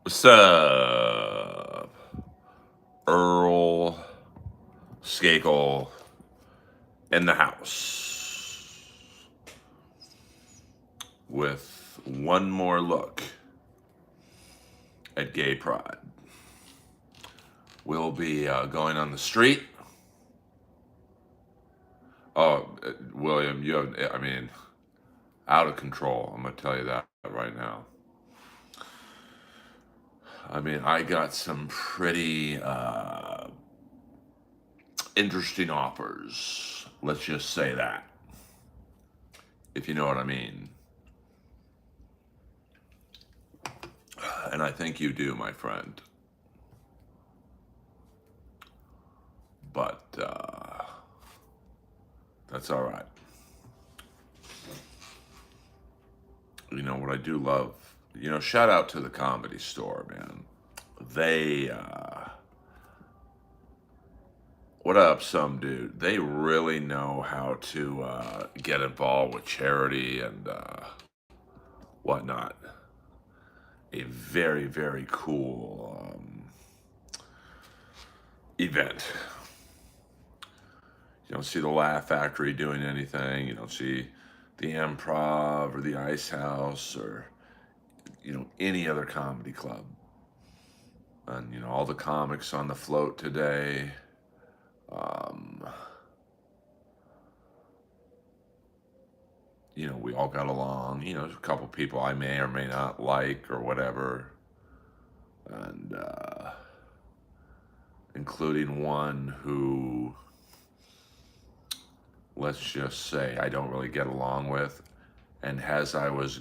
What's up? Earl Skakel in the house with one more look at gay pride. We'll be going on the street. Oh, William, out of control. I'm going to tell you that right now. I got some pretty interesting offers. Let's just say that, if you know what I mean. And I think you do, my friend. But that's all right. You know what I do love? Shout out to the Comedy Store, man. They, what up, some dude? They really know how to get involved with charity and whatnot. A very, very cool event. You don't see the Laugh Factory doing anything. You don't see the Improv or the Ice House or any other comedy club. And all the comics on the float today. We all got along. There's a couple people I may or may not like or whatever, and including one who, let's just say, I don't really get along with. And as I was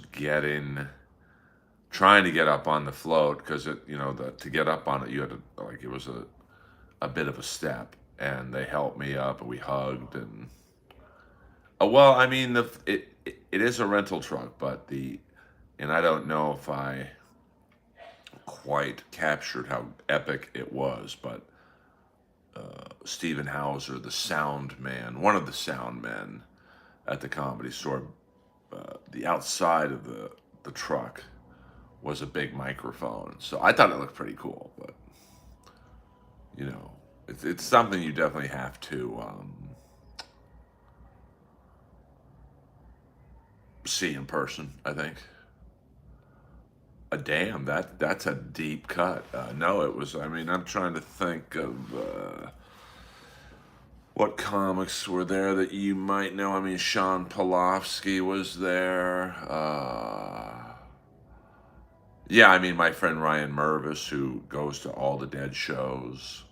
trying to get up on the float, because to get up on it, you had to, like, it was a bit of a step, and they helped me up, and we hugged, and it is a rental truck, and I don't know if I quite captured how epic it was, but Stephen Hauser, the sound man, one of the sound men at the Comedy Store, the outside of the truck was a big microphone. So I thought it looked pretty cool, but it's something you definitely have to see in person, I think. Damn, that's a deep cut. No, it was. I'm trying to think of what comics were there that you might know. Sean Polofsky was there. Yeah, my friend Ryan Mervis, who goes to all the Dead shows.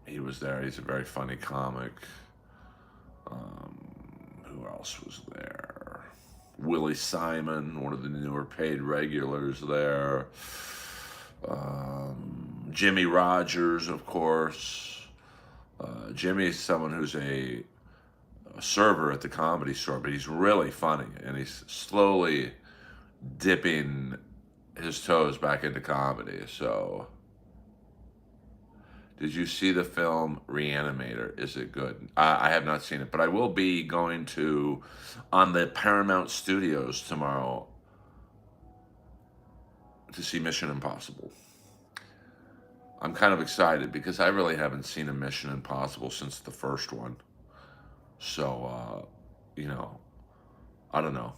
He was there. He's a very funny comic. Who else was there? Willie Simon, one of the newer paid regulars there. Jimmy Rogers, of course. Jimmy is someone who's a server at the Comedy Store, but he's really funny, and he's slowly dipping his toes back into comedy. So, did you see the film Reanimator? Is it good? I have not seen it, but I will be going on the Paramount Studios tomorrow to see Mission Impossible. I'm kind of excited because I really haven't seen a Mission Impossible since the first one. So, I don't know.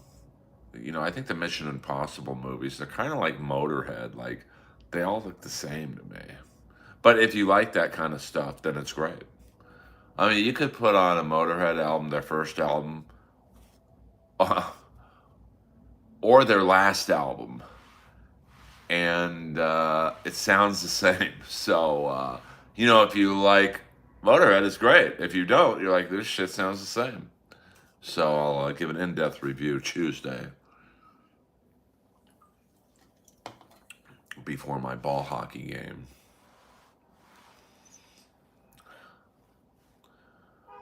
I think the Mission Impossible movies, they're kind of like Motorhead. Like, they all look the same to me. But if you like that kind of stuff, then it's great. You could put on a Motorhead album, their first album, or their last album, and it sounds the same. So, if you like Motorhead, it's great. If you don't, you're like, this shit sounds the same. So I'll give an in-depth review Tuesday before my ball hockey game.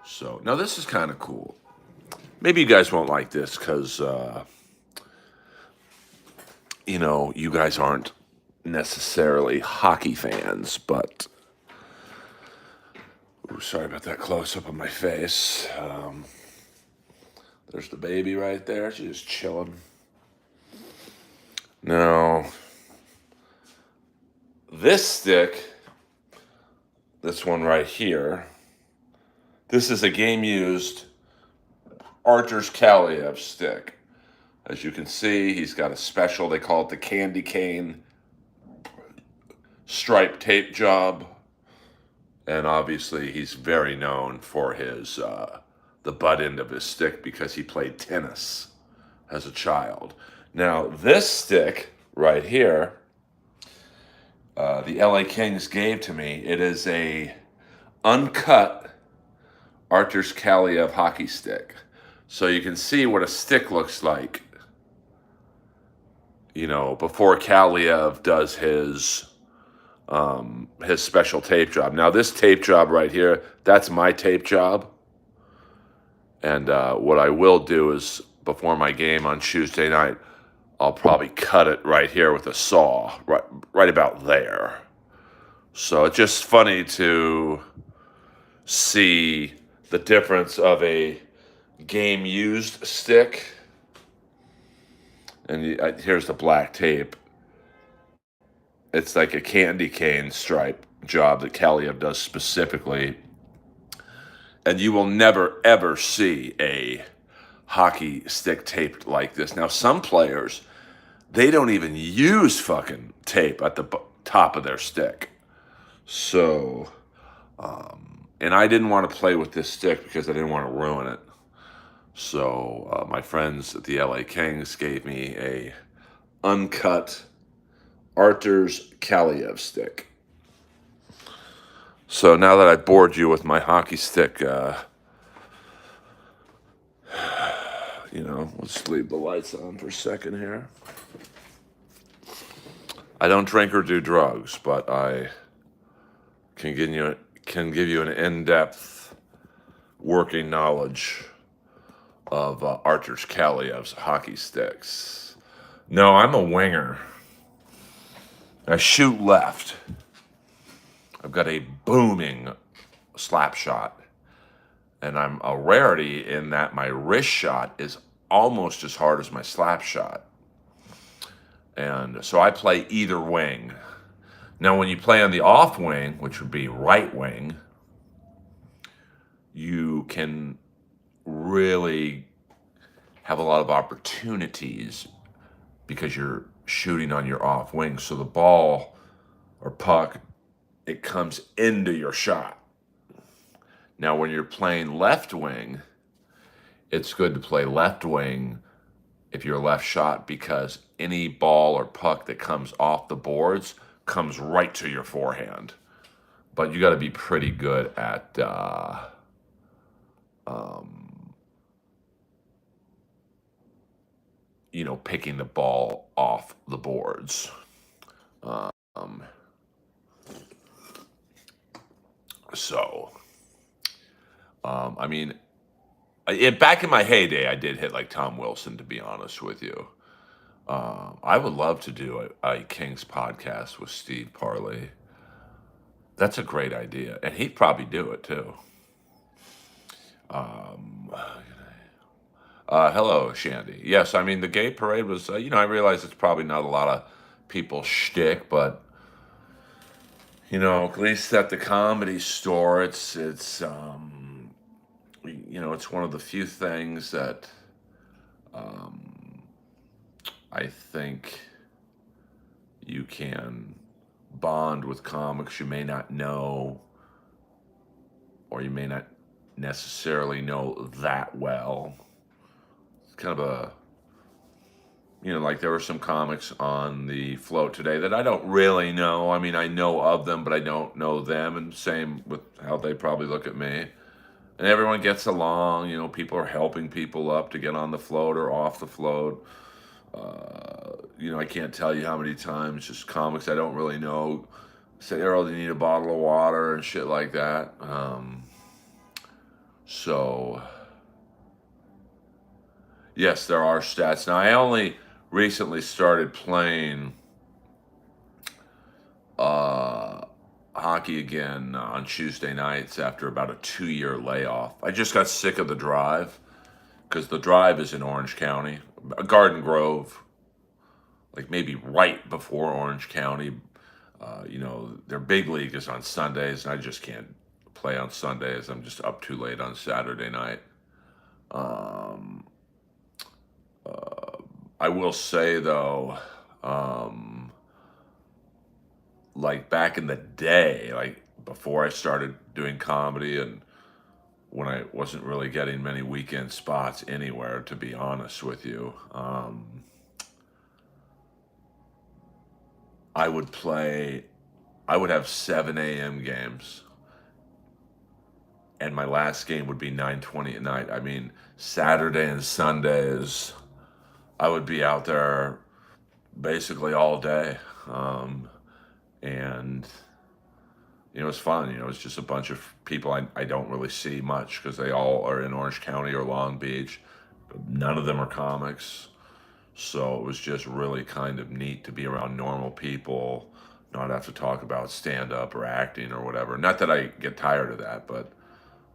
So, now this is kind of cool. Maybe you guys won't like this because, you guys aren't necessarily hockey fans, but... Ooh, sorry about that close-up on my face. There's the baby right there. She's just chilling. Now, This stick, this one right here, this is a game-used Archer's Kaliev stick. As you can see, he's got a special, they call it the candy cane stripe tape job. And obviously, he's very known for his the butt end of his stick because he played tennis as a child. Now, this stick right here, the LA Kings gave to me. It is a uncut Archer's Kaliev hockey stick. So you can see what a stick looks like, you know, before Kaliev does his special tape job. Now, this tape job right here, that's my tape job. And what I will do is, before my game on Tuesday night, I'll probably cut it right here with a saw, right about there. So it's just funny to see the difference of a game-used stick. And here's the black tape. It's like a candy cane stripe job that Kaliev does specifically. And you will never, ever see a hockey stick taped like this. Now, some players, they don't even use fucking tape at the top of their stick. So, and I didn't want to play with this stick because I didn't want to ruin it. So, my friends at the LA Kings gave me a uncut Archer's Kaliev stick. So now that I've bored you with my hockey stick, you know, let's leave the lights on for a second here. I don't drink or do drugs, but I can give you an in-depth working knowledge of Archer's Kaliev's hockey sticks. No, I'm a winger. I shoot left. I've got a booming slap shot. And I'm a rarity in that my wrist shot is almost as hard as my slap shot. And so I play either wing. Now, when you play on the off wing, which would be right wing, you can really have a lot of opportunities because you're shooting on your off wing. So the ball or puck, it comes into your shot. Now, when you're playing left wing, it's good to play left wing if you're a left shot because any ball or puck that comes off the boards comes right to your forehand. But you got to be pretty good at you know, picking the ball off the boards. I mean, back in my heyday, I did hit like Tom Wilson, to be honest with you. I would love to do a Kings podcast with Steve Parley. That's a great idea. And he'd probably do it too. Hello, Shandy. Yes, I mean, the gay parade was, you know, I realize it's probably not a lot of people's shtick, but, you know, at least at the Comedy Store, it's you know, it's one of the few things that I think you can bond with comics you may not know, or you may not necessarily know that well. It's kind of a, you know, like there were some comics on the float today that I don't really know. I mean, I know of them, but I don't know them. And same with how they probably look at me. And everyone gets along, you know, people are helping people up to get on the float or off the float. You know, I can't tell you how many times just comics I don't really know say, Earl, do you need a bottle of water and shit like that. So, yes, there are stats. Now, I only recently started playing hockey again on Tuesday nights after about a 2-year layoff. I just got sick of the drive because the drive is in Orange County, Garden Grove, like maybe right before Orange County. Their big league is on Sundays, and I just can't play on Sundays. I'm just up too late on Saturday night. Um, uh, I will say though, um, like back in the day, like before I started doing comedy and when I wasn't really getting many weekend spots anywhere, to be honest with you, I would play, I would have 7 a.m. games, and my last game would be 9:20 at night. I mean, Saturday and Sundays, I would be out there basically all day. And it's fun. It's just a bunch of people I don't really see much because they all are in Orange County or Long Beach. None of them are comics. So it was just really kind of neat to be around normal people, not have to talk about stand up or acting or whatever. Not that I get tired of that, but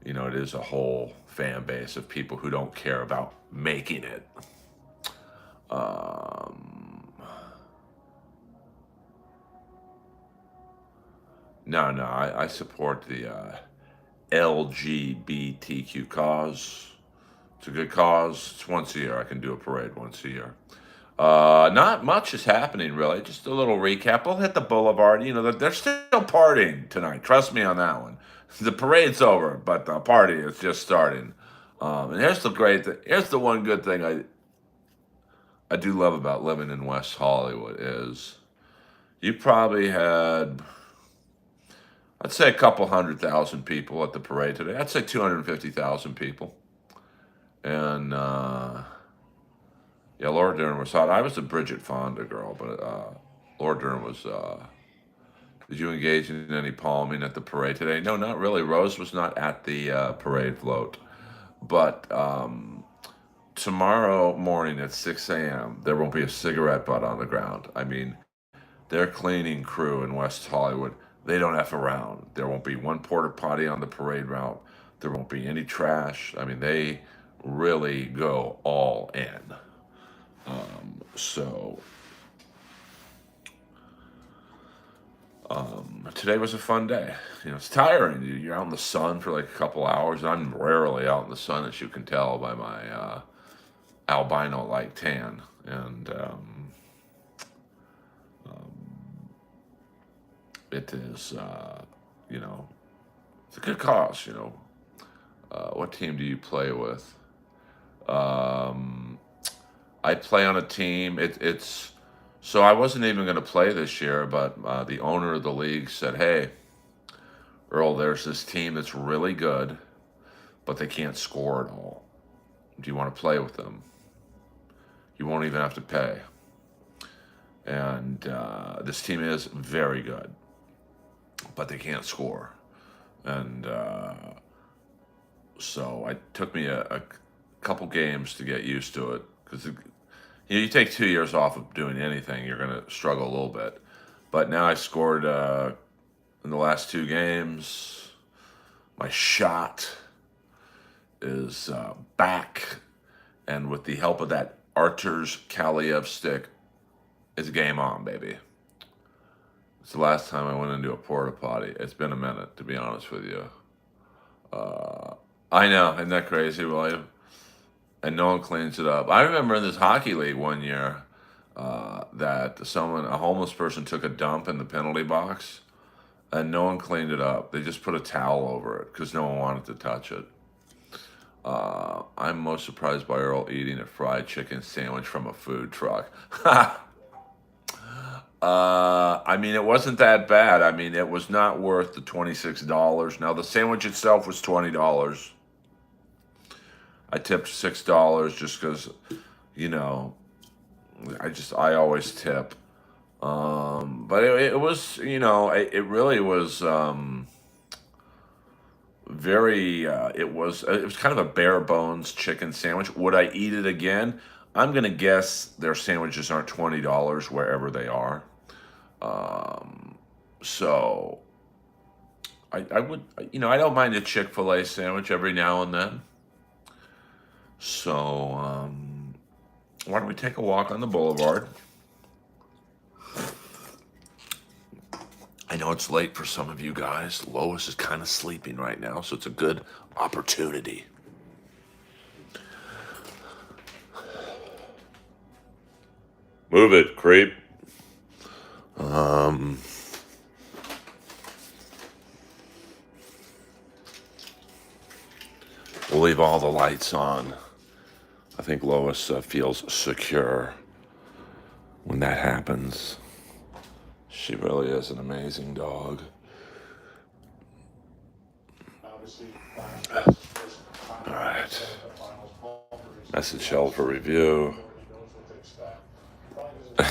it is a whole fan base of people who don't care about making it. Um, no, I support the LGBTQ cause. It's a good cause. It's once a year. I can do a parade once a year. Not much is happening really. Just a little recap. We'll hit the boulevard. They're still partying tonight. Trust me on that one. The parade's over, but the party is just starting. And here's the great thing. Here's the one good thing I do love about living in West Hollywood is you probably had, I'd say, a couple 100,000 people at the parade today. I'd say 250,000 people. And yeah, Laura Dern was hot. I was a Bridget Fonda girl, but Laura Dern was. Did you engage in any palming at the parade today? No, not really. Rose was not at the parade float, but tomorrow morning at 6 a.m. there won't be a cigarette butt on the ground. I mean, their cleaning crew in West Hollywood, they don't F around. There won't be one porta potty on the parade route. There won't be any trash. I mean, they really go all in. So today was a fun day. It's tiring. You're out in the sun for like a couple hours. I'm rarely out in the sun, as you can tell by my albino-like tan. And it is, it's a good cause. What team do you play with? I play on a team. It's so I wasn't even going to play this year, but the owner of the league said, "Hey, Earl, there's this team that's really good, but they can't score at all. Do you want to play with them? You won't even have to pay." And this team is very good, but they can't score. And so it took me a couple games to get used to it because you take 2 years off of doing anything, you're going to struggle a little bit. But now I scored in the last 2 games. My shot is back, and with the help of that Artur's Kaliev stick, it's game on, baby. It's the last time I went into a porta potty. It's been a minute, to be honest with you. I know, isn't that crazy, William? And no one cleans it up. I remember in this hockey league one year that a homeless person, took a dump in the penalty box, and no one cleaned it up. They just put a towel over it because no one wanted to touch it. I'm most surprised by Earl eating a fried chicken sandwich from a food truck. I mean, it wasn't that bad. I mean, it was not worth the $26. Now, the sandwich itself was $20. I tipped $6 just because, I always tip. But it was, it really was it was kind of a bare bones chicken sandwich. Would I eat it again? I'm gonna guess their sandwiches aren't $20 wherever they are. So I would, I don't mind a Chick-fil-A sandwich every now and then. So why don't we take a walk on the boulevard? I know it's late for some of you guys. Lois is kind of sleeping right now, so it's a good opportunity. Move it, creep. We'll leave all the lights on. I think Lois feels secure when that happens. She really is an amazing dog. All right. Message held for review.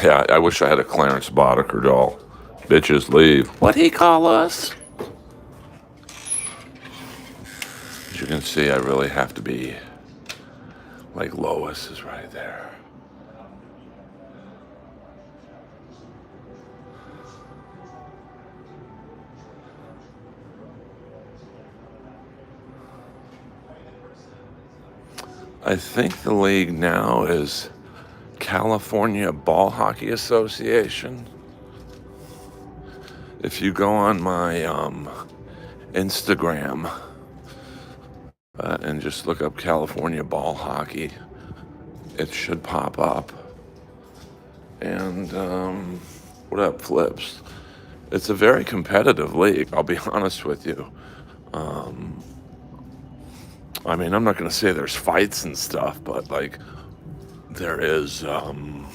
Yeah, I wish I had a Clarence Boddicker doll. Bitches leave. What'd he call us? As you can see, I really have to be like Lois is right there. I think the league now is California Ball Hockey Association. If you go on my Instagram and just look up California Ball Hockey, it should pop up. And what up, Flips? It's a very competitive league, I'll be honest with you. I mean, I'm not going to say there's fights and stuff, but like there is, some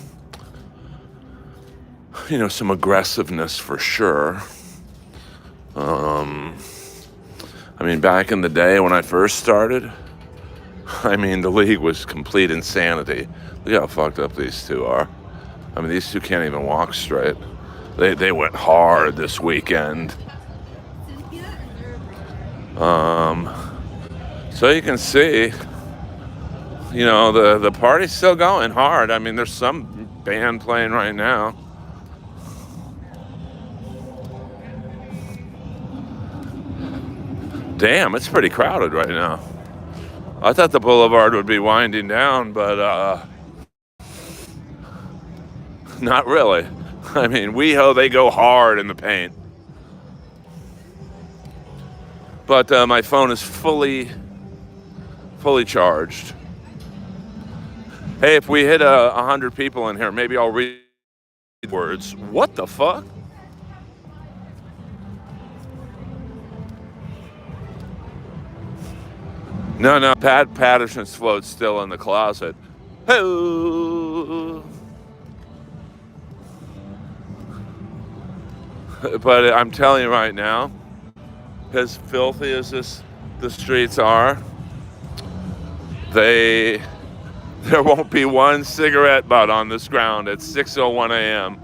aggressiveness for sure. I mean, back in the day when I first started, I mean, the league was complete insanity. Look how fucked up these two are. I mean, these two can't even walk straight. They went hard this weekend. So you can see, the party's still going hard. I mean, there's some band playing right now. Damn, it's pretty crowded right now. I thought the boulevard would be winding down, but not really. I mean, WeHo, they go hard in the paint. But my phone is fully charged. Hey, if we hit 100 people in here, maybe I'll read words. What the fuck? No, Pat Patterson's float's still in the closet. Hey. But I'm telling you right now, as filthy as the streets are, there won't be one cigarette butt on this ground at 6:01 a.m.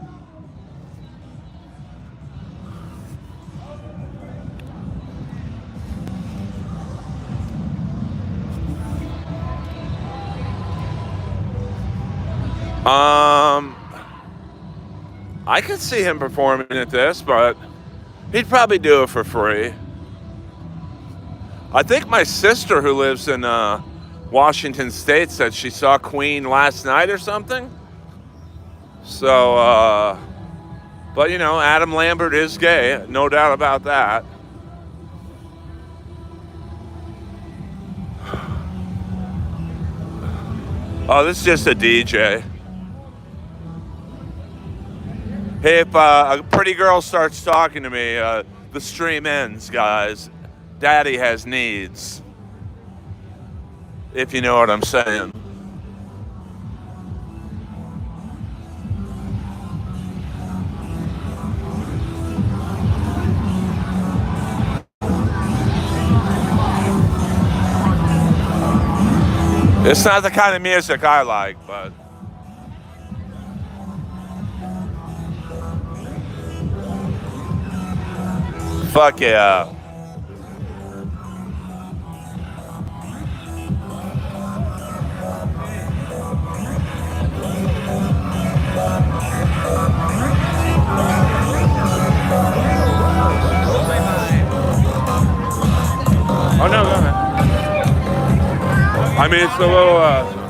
I could see him performing at this, but he'd probably do it for free. I think my sister, who lives in Washington State, said she saw Queen last night or something. So, but Adam Lambert is gay, no doubt about that. Oh, this is just a DJ. Hey, if a pretty girl starts talking to me, the stream ends, guys. Daddy has needs. If you know what I'm saying. It's not the kind of music I like, but fuck yeah. Oh no, go ahead. I mean, it's a little.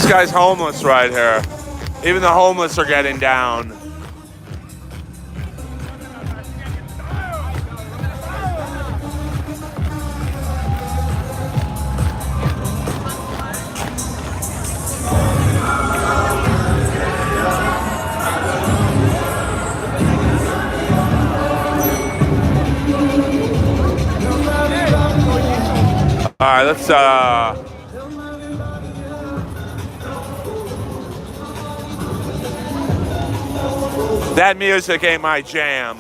This guy's homeless right here. Even the homeless are getting down. All right, let's that music ain't my jam.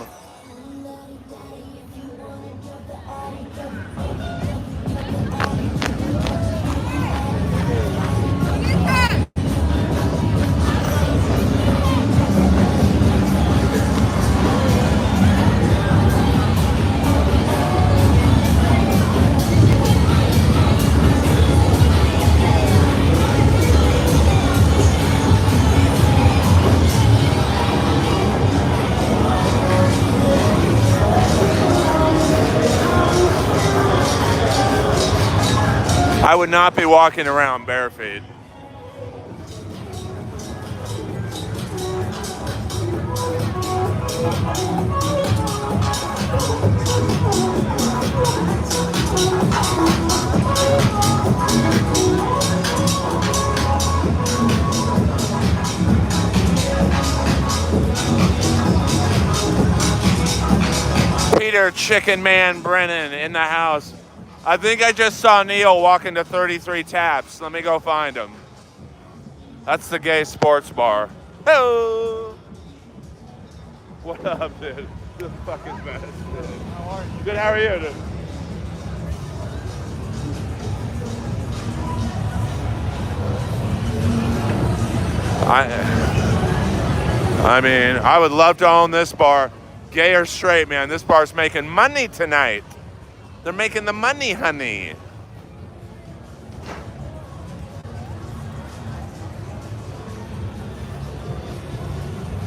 I would not be walking around bare feet. Peter Chicken Man Brennan in the house. I think I just saw Neil walking to 33 Taps. Let me go find him. That's the gay sports bar. Hello. What up, dude? The fucking best, dude. How are you? Good, how are you, dude? I mean, I would love to own this bar. Gay or straight, man, this bar's making money tonight. They're making the money, honey.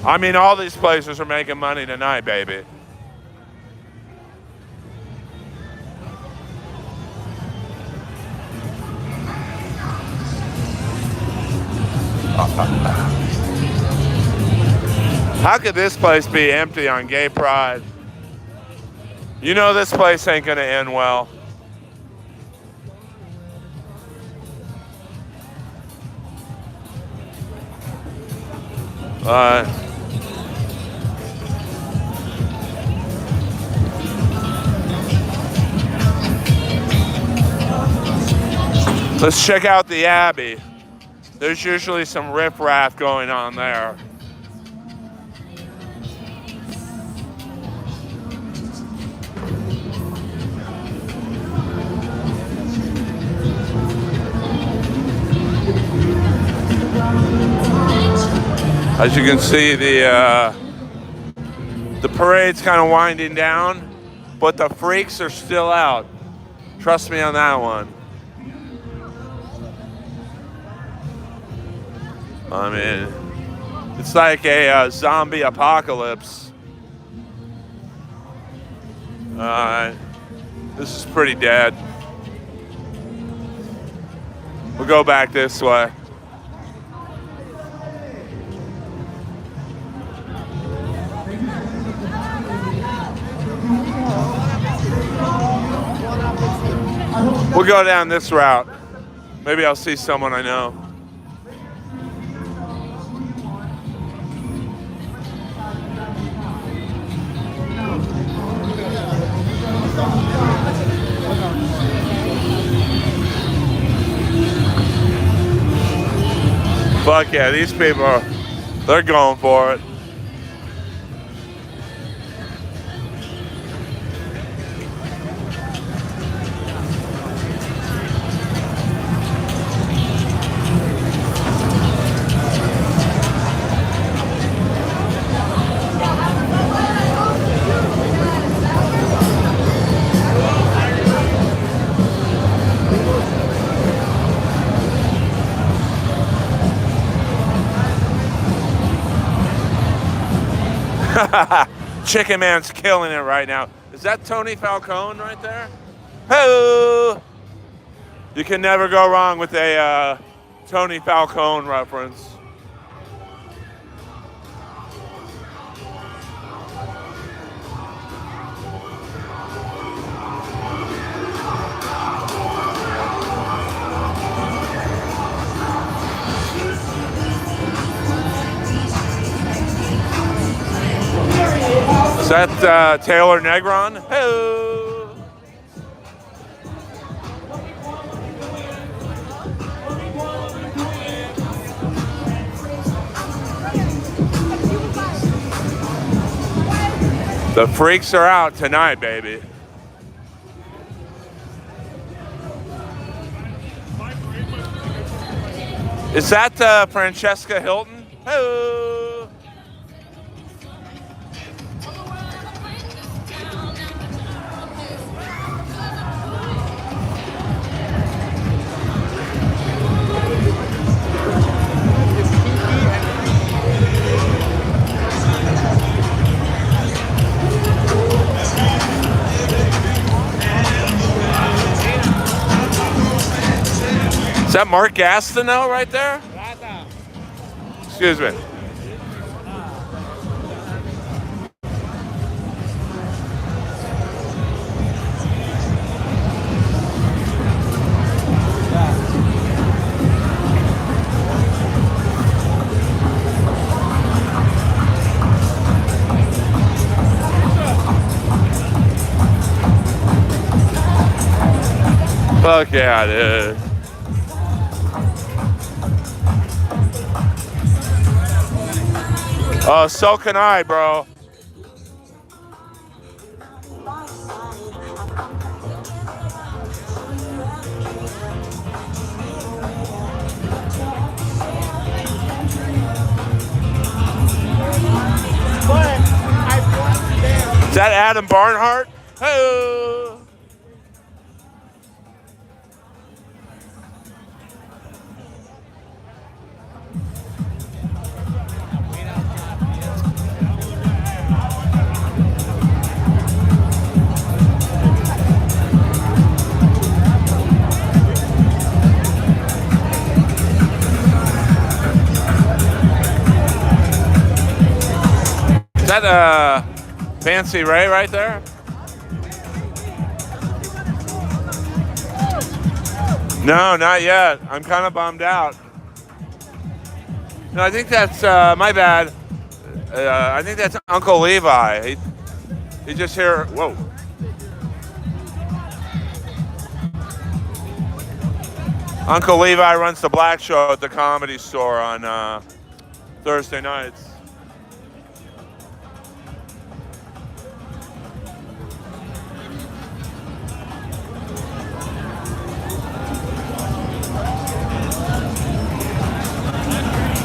I mean, all these places are making money tonight, baby. How could this place be empty on Gay Pride? You know this place ain't gonna end well. Let's check out the Abbey. There's usually some riffraff going on there. As you can see, the parade's kind of winding down, but the freaks are still out. Trust me on that one. I mean, it's like a zombie apocalypse. This is pretty dead. We'll go back this way. We'll go down this route. Maybe I'll see someone I know. Fuck yeah, these people, they're going for it. Chicken Man's killing it right now. Is that Tony Falcone right there? Hello. You can never go wrong with a Tony Falcone reference. Is that Taylor Negron? Hello. The freaks are out tonight, baby. Is that Francesca Hilton? Hello. Is that Mark Gastineau right there? Excuse me. Fuck yeah, dude. Oh, so can I, bro. Is that Adam Barnhart? Hey. Is that Fancy Ray right there? No, not yet. I'm kind of bummed out. No, I think that's my bad. I think that's Uncle Levi. He just here. Whoa. Uncle Levi runs the Black Show at the Comedy Store on Thursday nights.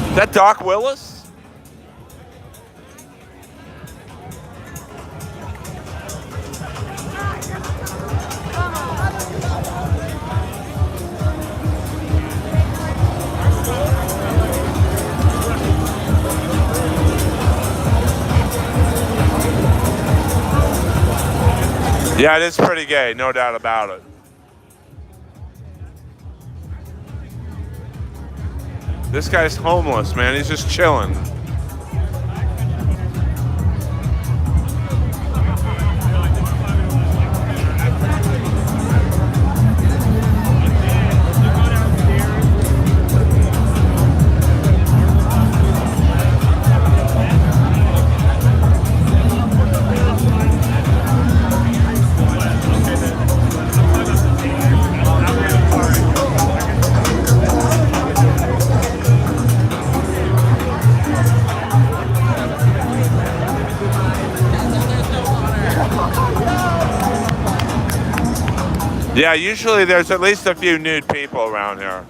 Is that Doc Willis? Yeah, it is pretty gay, no doubt about it. This guy's homeless, man. He's just chilling. Yeah, usually there's at least a few nude people around here.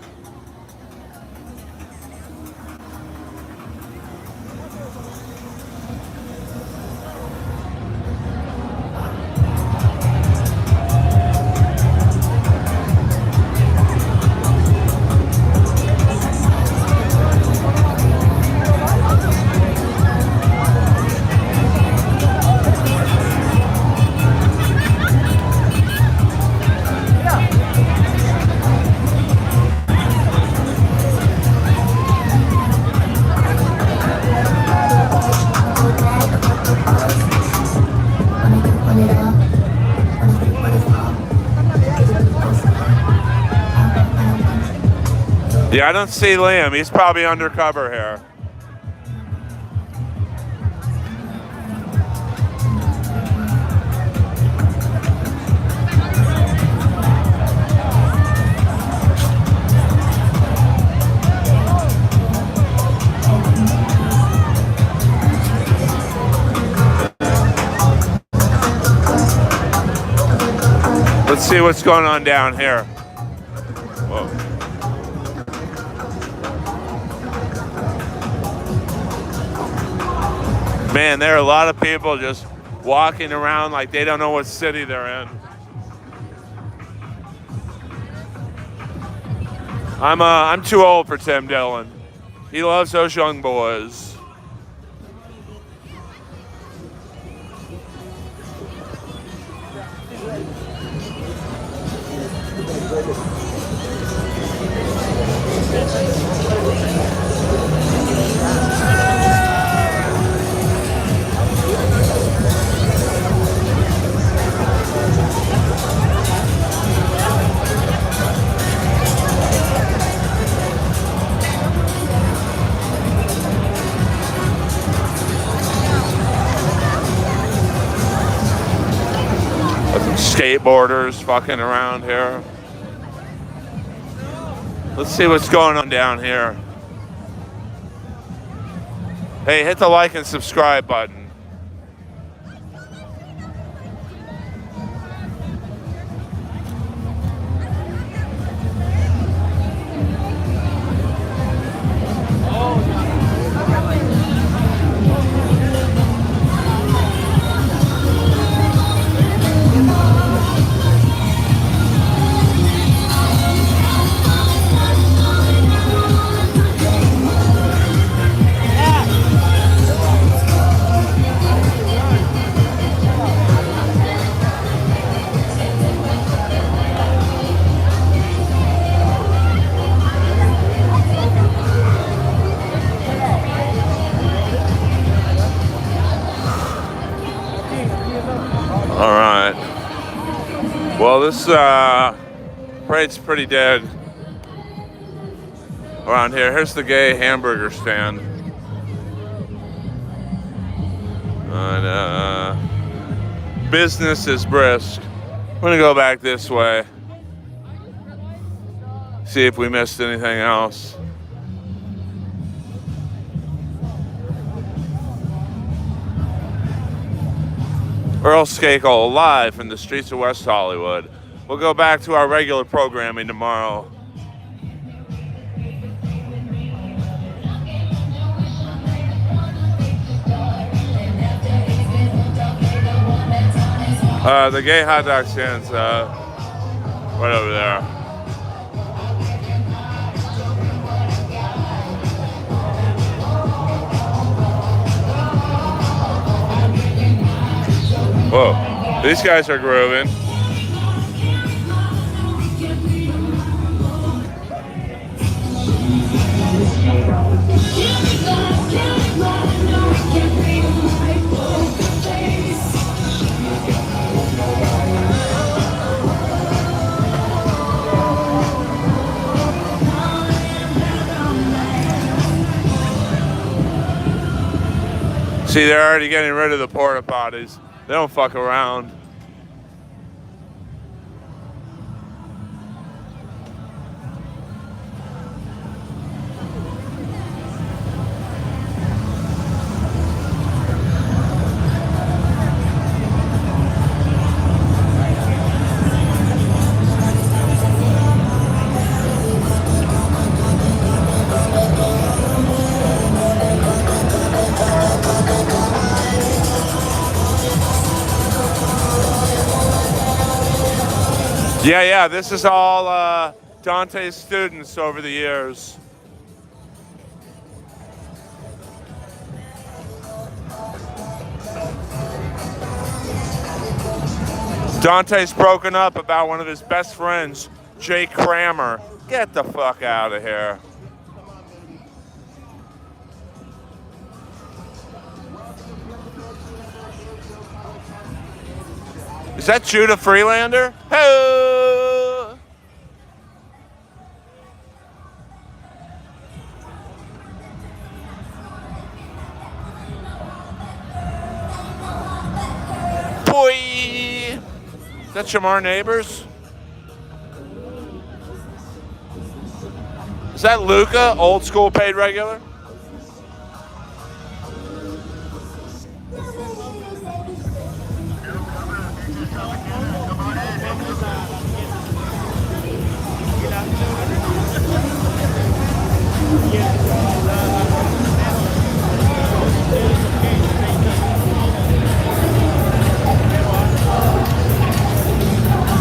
Yeah, I don't see Liam. He's probably undercover here. Let's see what's going on down here. Whoa. Man, there are a lot of people just walking around like they don't know what city they're in. I'm too old for Tim Dillon. He loves those young boys. Skateboarders fucking around here. Let's see what's going on down here. Hey, hit the like and subscribe button. All right. Well, this parade's pretty dead around here. Here's the gay hamburger stand. And business is brisk. I'm gonna go back this way. See if we missed anything else. Earl Skakel live from the streets of West Hollywood. We'll go back to our regular programming tomorrow. The gay hot dog stand's right over there. Whoa, these guys are grooving. See, they're already getting rid of the porta potties. They don't fuck around. Yeah, this is all Dante's students over the years. Dante's broken up about one of his best friends, Jay Kramer. Get the fuck out of here. Is that Judah Freelander? Hey! That Shamar Neighbors? Is that Luca, old school paid regular?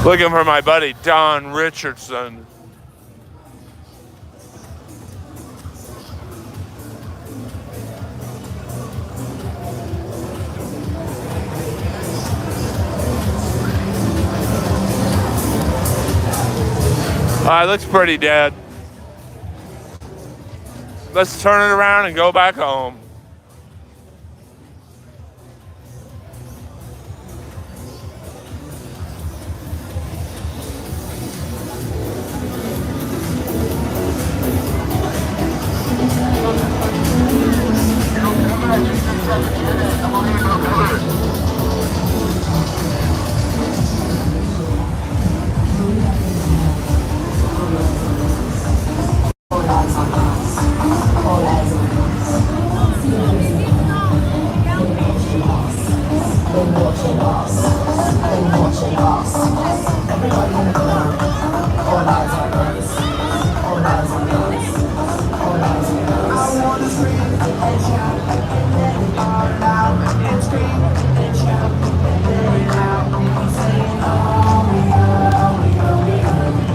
Looking for my buddy Don Richardson. Looks pretty dead. Let's turn it around and go back home.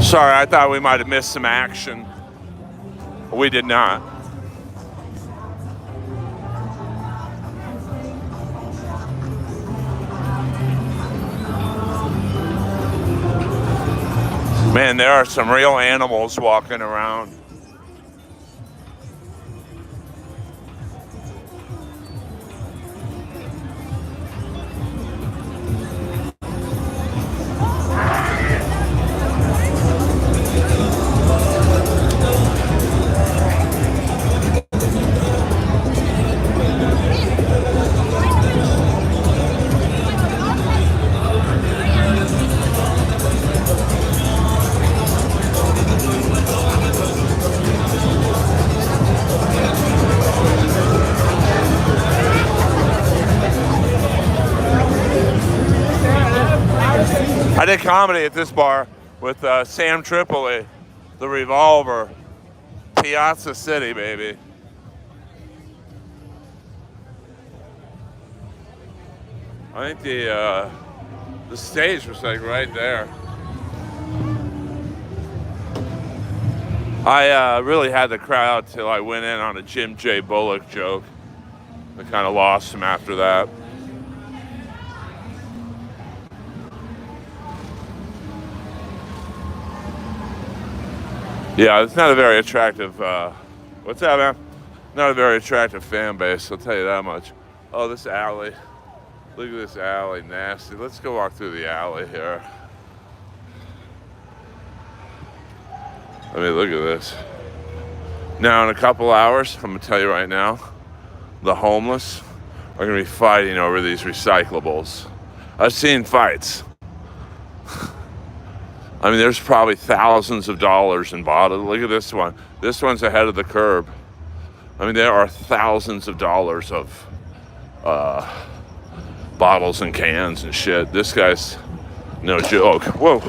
Sorry, I thought we might have missed some action. We did not. Man, there are some real animals walking around. I did comedy at this bar with Sam Tripoli, the Revolver, Piazza City, baby. I think the stage was like right there. I really had the crowd till I went in on a Jim J. Bullock joke. I kind of lost him after that. Yeah, it's not a very attractive, what's that, man? Not a very attractive fan base, I'll tell you that much. Oh, this alley. Look at this alley, nasty. Let's go walk through the alley here. I mean, look at this. Now, in a couple hours, I'm gonna tell you right now, the homeless are gonna be fighting over these recyclables. I've seen fights. I mean, there's probably thousands of dollars in bottles. Look at this one. This one's ahead of the curb. I mean, there are thousands of dollars of bottles and cans and shit. This guy's no joke. Whoa.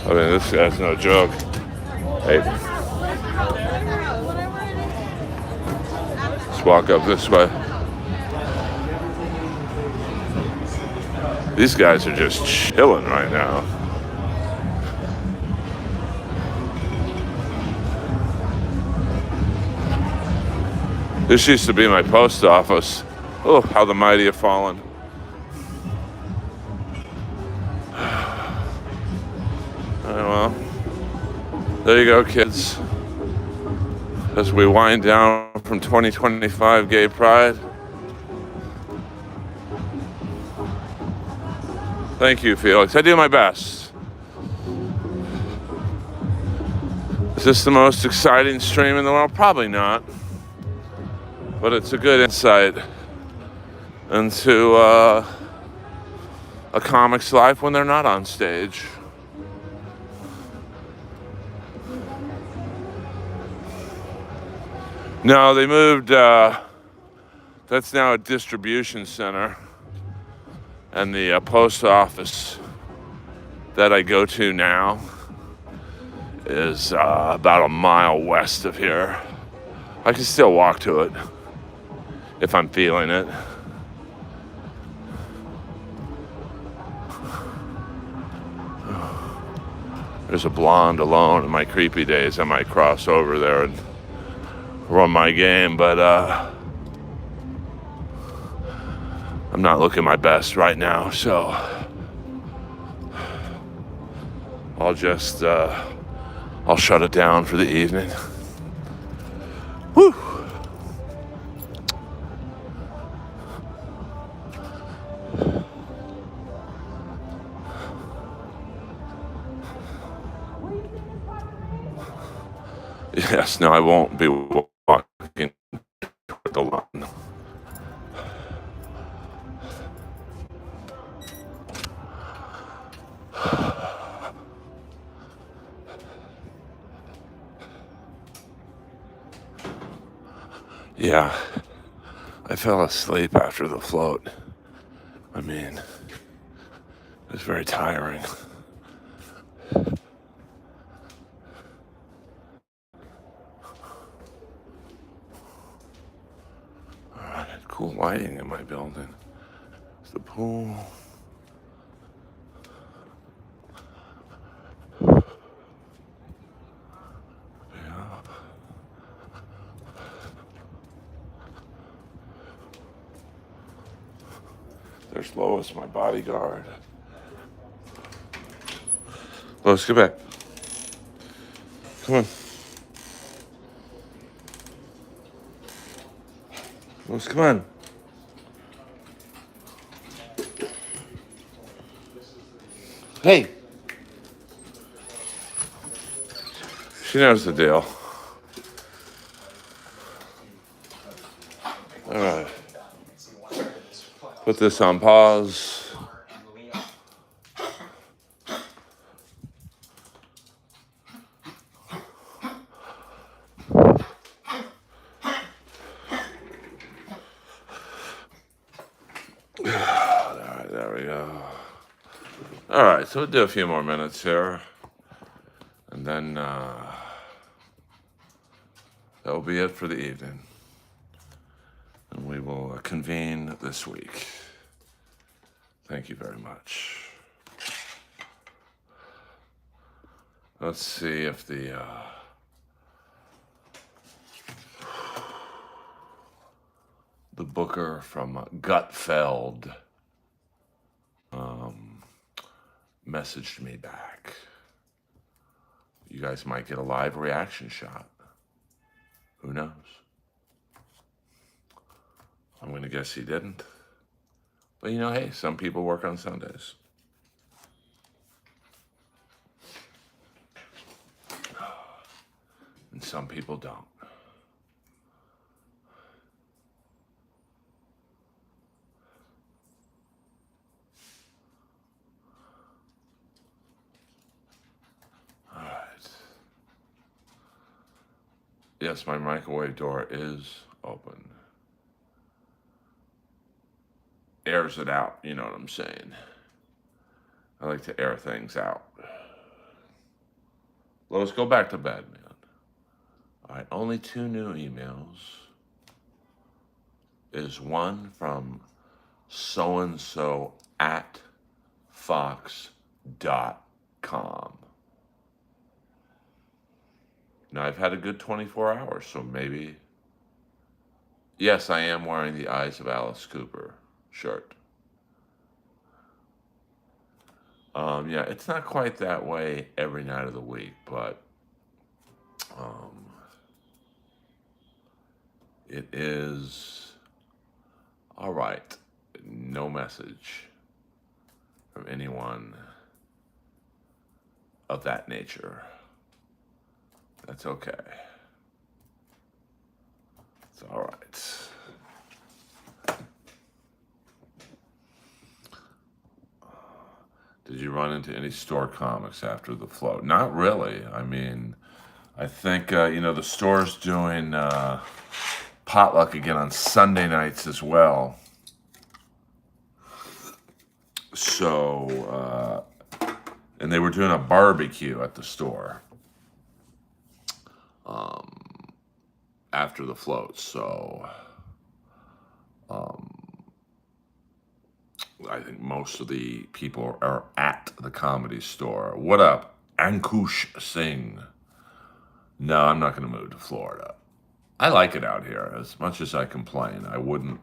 I mean, this guy's no joke. Hey. Let's walk up this way. These guys are just chilling right now. This used to be my post office. Oh, how the mighty have fallen. All right, well, there you go, kids. As we wind down from 2025 Gay Pride. Thank you, Felix. I do my best. Is this the most exciting stream in the world? Probably not. but it's a good insight into a comic's life when they're not on stage. No, they moved. That's now a distribution center, and the post office that I go to now is about a mile west of here. I can still walk to it if I'm feeling it. There's a blonde alone in my creepy days. I might cross over there and run my game, but I'm not looking my best right now, so I'll just I'll shut it down for the evening. Whew. Yes, no, I won't be walking toward the lawn. Yeah, I fell asleep after the float. I mean, it was very tiring. All right, cool lighting in my building. It's the pool. There's Lois, my bodyguard. Lois, get back. Come on. Lois, come on. Hey. She knows the deal. All right. Put this on pause. There we go. All right, so we'll do a few more minutes here. And then that will be it for the evening. And we will convene this week. Thank you very much. Let's see if the booker from Gutfeld messaged me back. You guys might get a live reaction shot. Who knows? I'm going to guess he didn't. But you know, hey, some people work on Sundays. And some people don't. All right. Yes, my microwave door is open. Airs it out, you know what I'm saying? I like to air things out. Let's go back to bed, man. All right, only 2 new emails. Is one from so-and-so at fox.com. Now, I've had a good 24 hours, so maybe... Yes, I am wearing the Eyes of Alice Cooper shirt. Yeah, it's not quite that way every night of the week, but it is all right. No message from anyone of that nature. That's okay. It's all right. run into any store comics after the float? Not really. I mean, I think, the store's doing potluck again on Sunday nights as well. So, and they were doing a barbecue at the store after the float. So, I think most of the people are at the Comedy Store. What up, Ankush Singh? No, I'm not going to move to Florida. I like it out here. As much as I complain, I wouldn't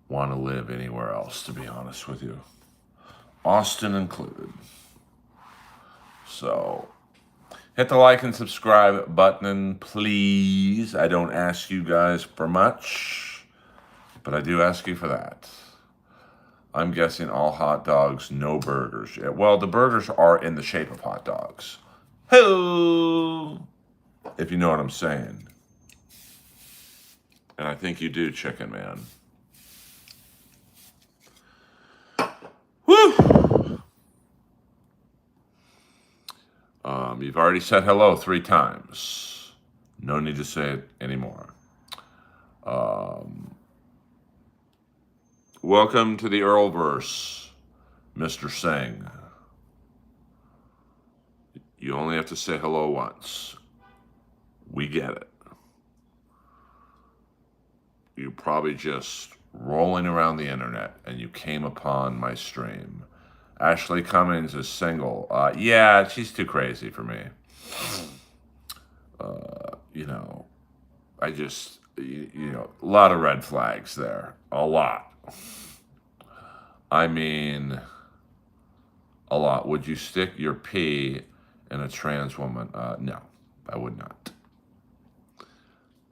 want to live anywhere else, to be honest with you. Austin included. So, hit the like and subscribe button, please. I don't ask you guys for much, but I do ask you for that. I'm guessing all hot dogs, no burgers. Yeah, well, the burgers are in the shape of hot dogs. Hello, if you know what I'm saying. And I think you do, Chicken Man. Woo! You've already said hello 3 times. No need to say it anymore. Welcome to the Earlverse, Mr. Singh. You only have to say hello once. We get it. You're probably just rolling around the internet and you came upon my stream. Ashley Cummings is single. Yeah, she's too crazy for me. I just, a lot of red flags there. A lot. I mean, a lot. Would you stick your pee in a trans woman? No, I would not.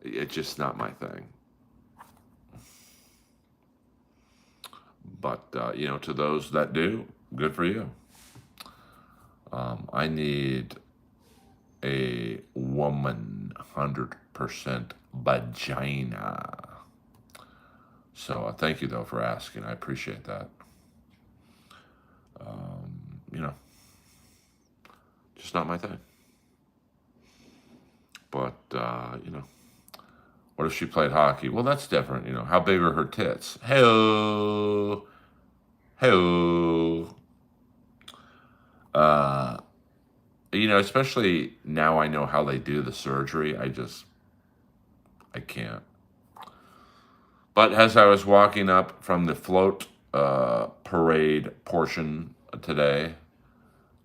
It's just not my thing. But, to those that do, good for you. I need a woman 100% vagina. So thank you, though, for asking. I appreciate that. Just not my thing. But, what if she played hockey? Well, that's different. How big are her tits? Hey-oh. Hey-oh. Especially now I know how they do the surgery. I can't. But as I was walking up from the float parade portion today,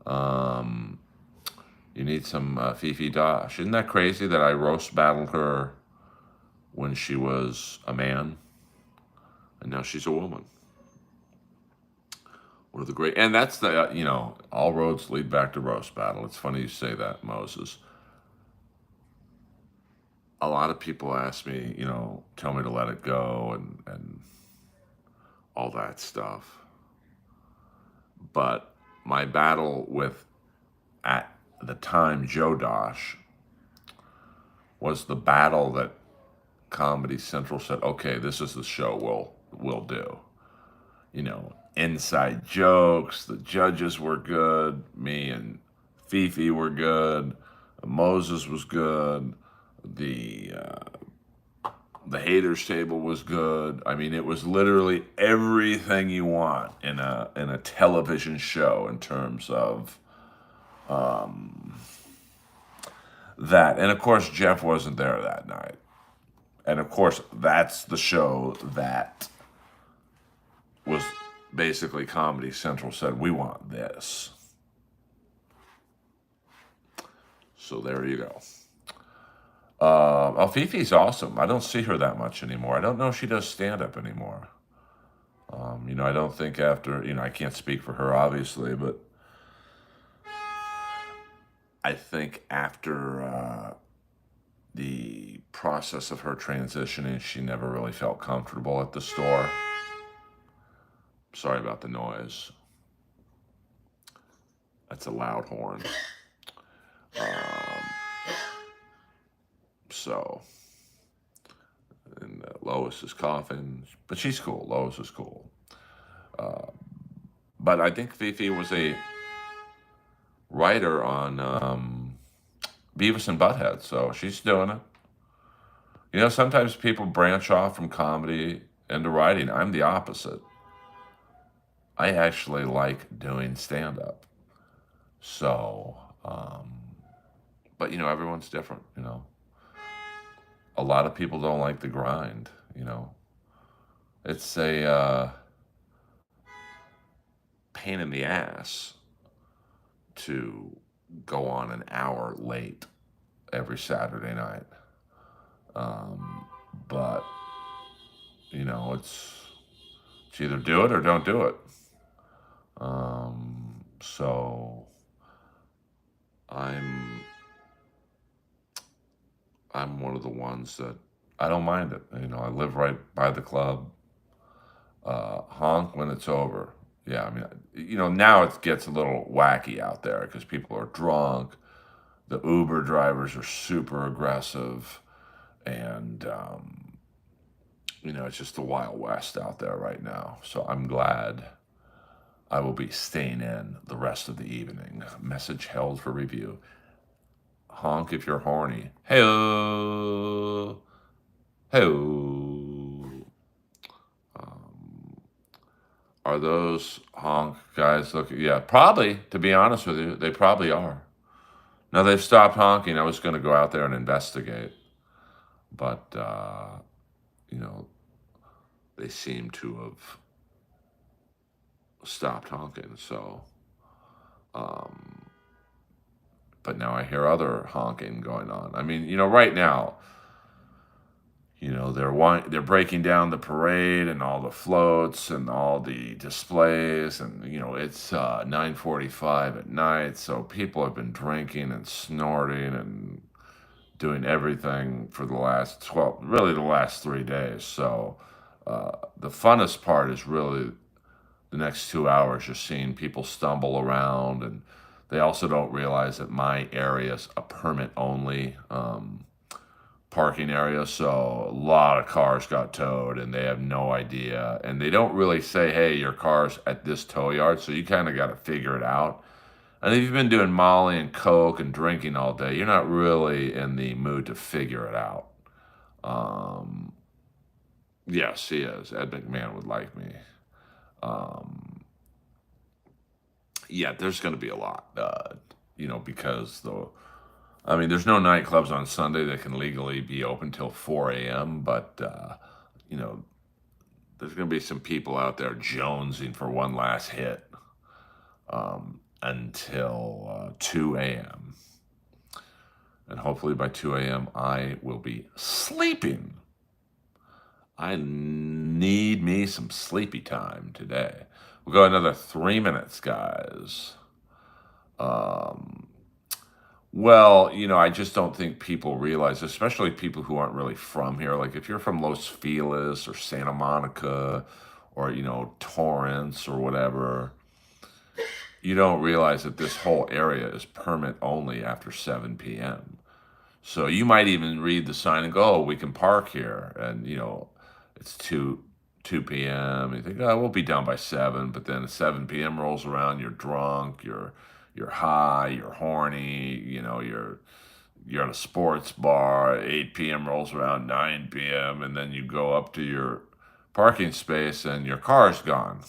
you need some Fifi Dosh. Isn't that crazy that I roast battled her when she was a man, and now she's a woman? One of the great, and that's the, all roads lead back to roast battle. It's funny you say that, Moses. A lot of people ask me, tell me to let it go and all that stuff. But my battle with, at the time, Joe Dosh was the battle that Comedy Central said, okay, this is the show we'll do. Inside jokes, the judges were good, me and Fifi were good, Moses was good, the haters table was good. I mean, it was literally everything you want in a television show in terms of that. And of course, Jeff wasn't there that night. And of course, that's the show that was basically Comedy Central said, we want this. So there you go. Fifi's awesome. I don't see her that much anymore. I don't know if she does stand-up anymore. I don't think after, I can't speak for her, obviously, but I think after the process of her transitioning, she never really felt comfortable at the store. Sorry about the noise. That's a loud horn. And Lois is coughing, but she's cool. Lois is cool. but I think Fifi was a writer on Beavis and Butthead, so she's doing it. You know, sometimes people branch off from comedy into writing. I'm the opposite. I actually like doing stand up. So, but you know, everyone's different, you know. A lot of people don't like the grind, you know. It's a pain in the ass to go on an hour late every Saturday night. Um, but, you know, it's either do it or don't do it. So I'm I'm one of the ones that I don't mind it. You know, I live right by the club. Honk when it's over. Yeah, I mean, you know, now it gets a little wacky out there because people are drunk. The Uber drivers are super aggressive, and you know, it's just the Wild West out there right now. So I'm glad I will be staying in the rest of the evening. Message held for review. Honk if you're horny. Hey-o. Hey-o. Are those honk guys looking? Yeah, probably, to be honest with you, they probably are. Now they've stopped honking. I was going to go out there and investigate, but, you know, they seem to have stopped honking. So, um, but now I hear other honking going on. I mean, you know, right now, you know, they're breaking down the parade and all the floats and all the displays, and you know it's 9:45 at night, so people have been drinking and snorting and doing everything for the last 12, really the last 3 days. So the funnest part is really the next 2 hours, just seeing people stumble around, and they also don't realize that my area is a permit only. Parking area, so a lot of cars got towed and they have no idea, and they don't really say, hey, your car's at this tow yard, so you kind of got to figure it out. And if you've been doing Molly and Coke and drinking all day, you're not really in the mood to figure it out. um, yes, he is. Ed McMahon would like me. um, yeah, there's going to be a lot, you know, because I mean, there's no nightclubs on Sunday that can legally be open till 4 a.m., but, you know, there's going to be some people out there jonesing for one last hit until 2 a.m. And hopefully by 2 a.m., I will be sleeping. I need me some sleepy time today. We'll go another 3 minutes, guys. Um, Well, you know, I just don't think people realize, especially people who aren't really from here. Like if you're from Los Feliz or Santa Monica or, you know, Torrance or whatever, you don't realize that this whole area is permit only after 7 p.m. So you might even read the sign and go, oh, we can park here. And, you know, it's 2 p.m. You think, oh, we'll be done by 7. But then 7 p.m. rolls around, you're drunk, you're high, you're horny, you know, you're at a sports bar, 8 p.m. rolls around, 9 p.m., and then you go up to your parking space and your car's gone.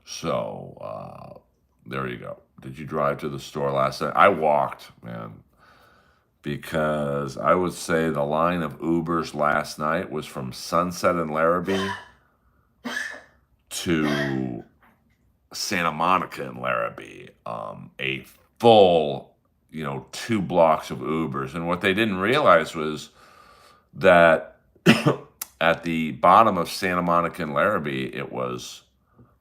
So, there you go. Did you drive to the store last night? I walked, man, because I would say the line of Ubers last night was from Sunset and Larrabee to Santa Monica and Larrabee, a full, you know, 2 blocks of Ubers. And what they didn't realize was that at the bottom of Santa Monica and Larrabee, it was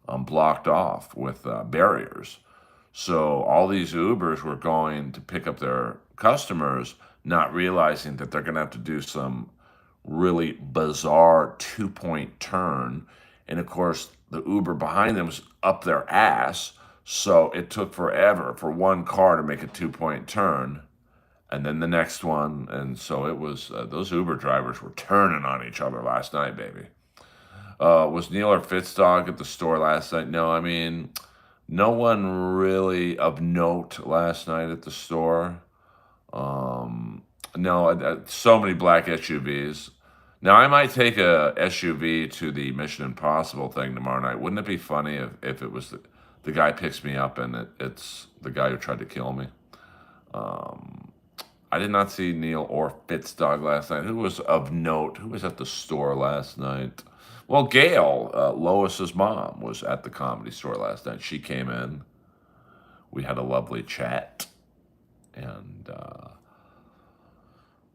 blocked off with barriers. So all these Ubers were going to pick up their customers, not realizing that they're going to have to do some really bizarre 2-point turn. And of course, the Uber behind them was up their ass. So it took forever for one car to make a 2-point turn. And then the next one. And so it was, those Uber drivers were turning on each other last night, baby. Was Neil or Fitzdog at the store last night? No, I mean, no one really of note last night at the store. Um, no, so many black SUVs. Now, I might take a SUV to the Mission Impossible thing tomorrow night. Wouldn't it be funny if it was the guy picks me up and it's the guy who tried to kill me? Um, I did not see Neil or Fitzdog last night. Who was of note? Who was at the store last night? Well, Gail, Lois's mom, was at the Comedy Store last night. She came in. We had a lovely chat. And,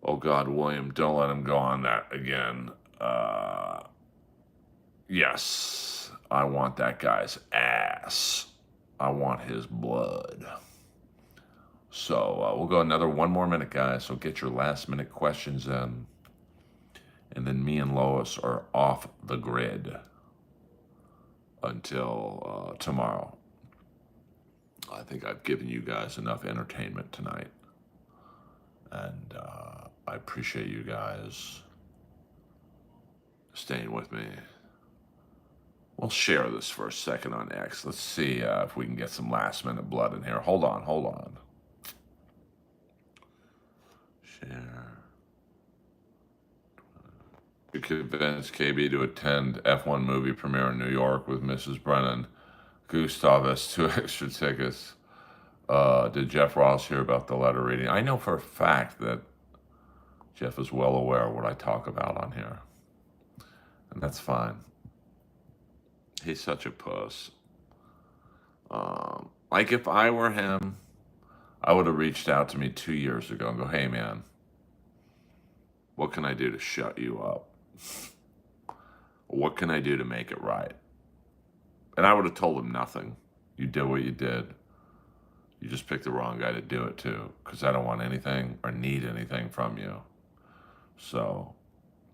oh God, William, don't let him go on that again. Yes, I want that guy's ass. I want his blood. So we'll go one more minute, guys. So get your last minute questions in. And then me and Lois are off the grid until tomorrow. I think I've given you guys enough entertainment tonight. And I appreciate you guys staying with me. We'll share this for a second on X. Let's see if we can get some last minute blood in here. Hold on. Share. You convinced KB to attend F1 movie premiere in New York with Mrs. Brennan. Gustav has 2 extra tickets. Did Jeff Ross hear about the letter reading? I know for a fact that Jeff is well aware of what I talk about on here. And that's fine. He's such a puss. Like if I were him, I would have reached out to me 2 years ago and go, hey man, what can I do to shut you up? What can I do to make it right? And I would have told him nothing. You did what you did. You just picked the wrong guy to do it to, because I don't want anything or need anything from you. So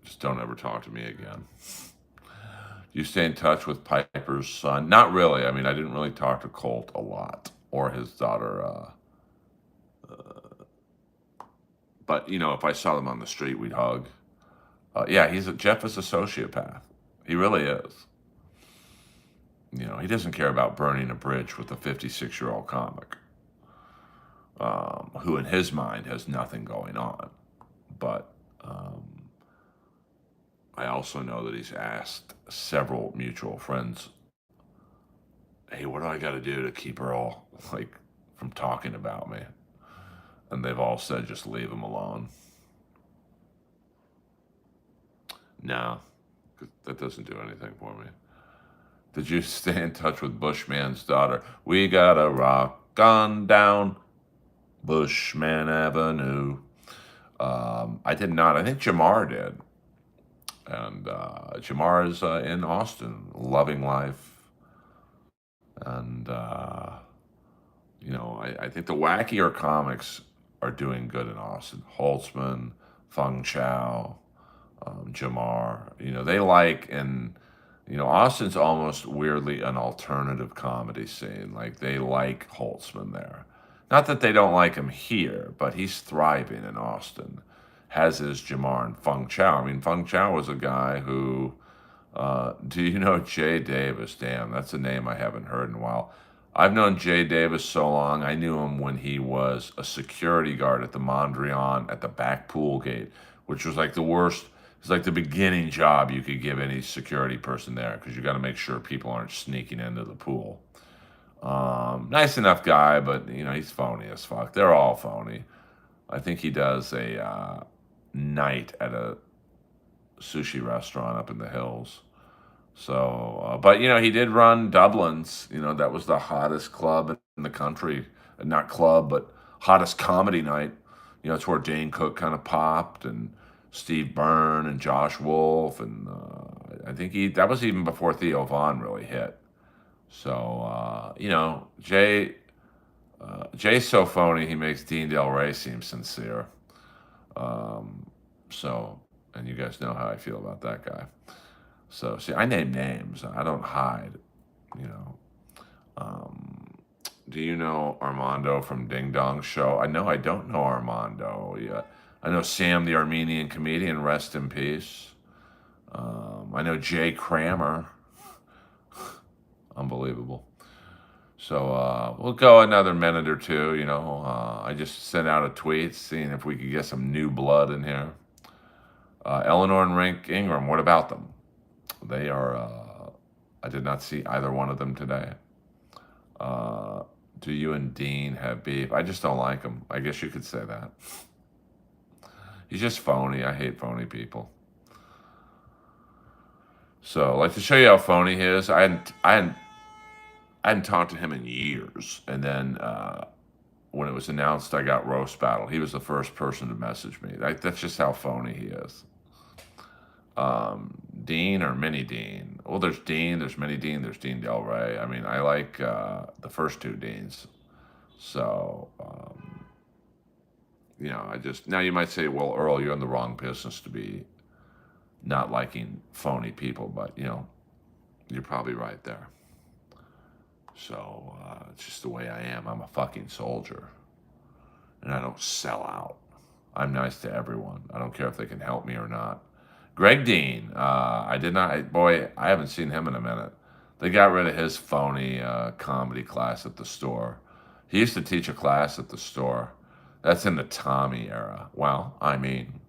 just don't ever talk to me again. Do you stay in touch with Piper's son? Not really. I mean, I didn't really talk to Colt a lot or his daughter. But, you know, if I saw them on the street, we'd hug. Yeah, Jeff is a sociopath. He really is. You know, he doesn't care about burning a bridge with a 56-year-old comic who in his mind has nothing going on. But I also know that he's asked several mutual friends, hey, what do I got to do to keep Earl from talking about me? And they've all said, just leave him alone. No, that doesn't do anything for me. Did you stay in touch with Bushman's daughter? We gotta rock on down Bushman Avenue. I did not. I think Jamar did. And Jamar is in Austin, loving life. And, you know, I think the wackier comics are doing good in Austin. Holtzman, Feng Chao, Jamar. You know, they you know, Austin's almost weirdly an alternative comedy scene. Like, they like Holtzman there. Not that they don't like him here, but he's thriving in Austin, as is Jamar and Feng Chao. I mean, Feng Chao was a guy who, do you know Jay Davis? Damn, that's a name I haven't heard in a while. I've known Jay Davis so long. I knew him when he was a security guard at the Mondrian at the back pool gate, which was like the worst. It's like the beginning job you could give any security person there, because you got to make sure people aren't sneaking into the pool. Nice enough guy, but you know, he's phony as fuck. They're all phony. I think he does a night at a sushi restaurant up in the hills. So, but you know, he did run Dublin's. You know, that was the hottest club in the country. Not club, but hottest comedy night. You know, it's where Dane Cook kind of popped, and Steve Byrne and Josh Wolf, and I think that was even before Theo Von really hit. So you know, Jay's so phony he makes Dean Del Rey seem sincere. So, and you guys know how I feel about that guy. So see, I name names. I don't hide. You know. Do you know Armando from Ding Dong Show? I know I don't know Armando yet. I know Sam, the Armenian comedian, rest in peace. I know Jay Cramer. Unbelievable. So we'll go another minute or two. I just sent out a tweet seeing if we could get some new blood in here. Eleanor and Rink Ingram, what about them? They are, I did not see either one of them today. Do you and Dean have beef? I just don't like him. I guess you could say that. He's just phony. I hate phony people. So I'd like to show you how phony he is. I hadn't talked to him in years. And then when it was announced I got roast battle, he was the first person to message me. That's just how phony he is. Dean or Mini Dean? Well, there's Dean, there's Mini Dean, there's Dean Del Rey. I mean, I like the first two Deans. So, now you might say, well, Earl, you're in the wrong business to be not liking phony people, but, you're probably right there. So, it's just the way I am. I'm a fucking soldier. And I don't sell out. I'm nice to everyone. I don't care if they can help me or not. Greg Dean, I haven't seen him in a minute. They got rid of his phony comedy class at the store. He used to teach a class at the store. That's in the Tommy era. Well, I mean,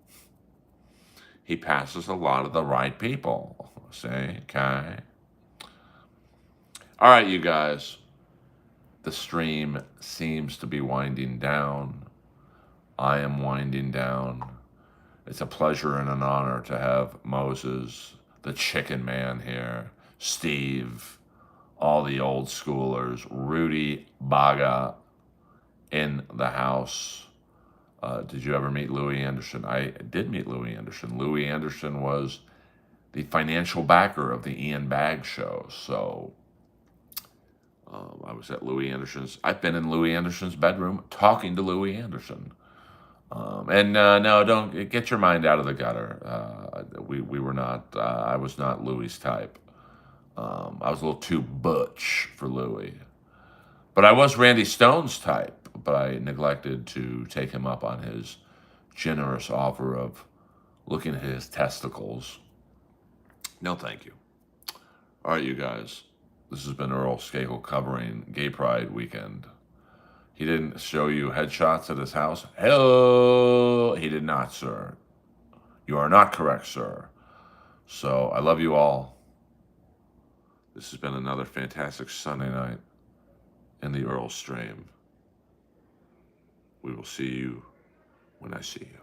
he passes a lot of the right people. See, okay? All right, you guys. The stream seems to be winding down. I am winding down. It's a pleasure and an honor to have Moses, the Chicken Man here, Steve, all the old schoolers, Rudy Baga in the house. Did you ever meet Louis Anderson? I did meet Louis Anderson. Louis Anderson was the financial backer of the Ian Baggs show. So I was at Louis Anderson's. I've been in Louis Anderson's bedroom talking to Louis Anderson. No, don't get your mind out of the gutter. We were not. I was not Louis' type. I was a little too butch for Louis, but I was Randy Stone's type. But I neglected to take him up on his generous offer of looking at his testicles. No, thank you. All right, you guys. This has been Earl Skakel covering Gay Pride weekend. He didn't show you headshots at his house? Hell, he did not, sir. You are not correct, sir. So I love you all. This has been another fantastic Sunday night in the Earl stream. We will see you when I see you.